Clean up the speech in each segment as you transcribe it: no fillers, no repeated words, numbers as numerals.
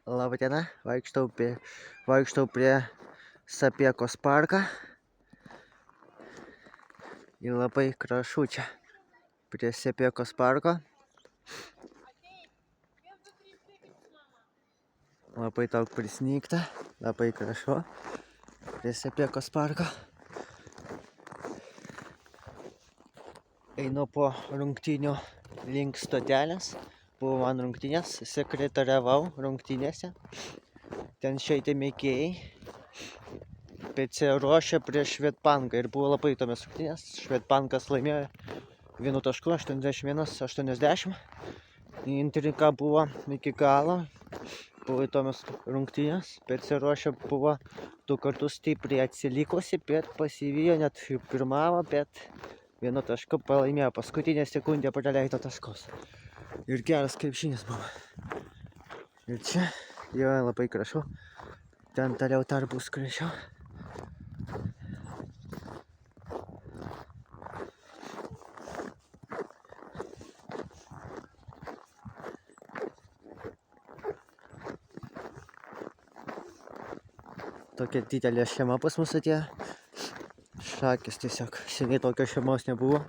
Labą dieną, vaikštau prie Sapiekos parką. Ir labai gražu čia prie Sapiekos parko. Labai daug prisnygta, labai gražu prie Sapiekos parko. Einu po rungtynių link stotelės. Buvo man rungtynės, sekretariavau rungtynėse. Ten žaidė mėgėjai. PC ruošė prieš Švedbanką ir buvo labai įdomios rungtynės. Švedbankas laimėjo 1 tašku, 81-80. Intriga buvo iki galo. Buvo įdomios rungtynės. PC ruošė buvo 2 kartus stipriai atsilikusi, bet pasivijo, net pirmavo, bet 1 tašku pralaimėjo. Paskutinę sekundę praleido taškus. Ir geras krepšinis buvo. Ir čia yra labai gražu. Ten toliau dar bus gražiau. Tokia didelė šeima pas mus atėjo. Šakės tiesiog. Seniai tokios šeimos nebuvo.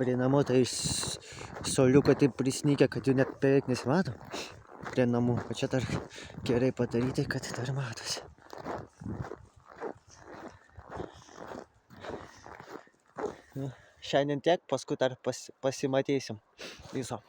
Prie namų tai soliukai taip prisnygę, kad jų net beveik nesimato. Prie namų. O čia dar gerai padaryti, kad dar matosi. Šiandien tiek, paskui dar pasimatysim. Viso.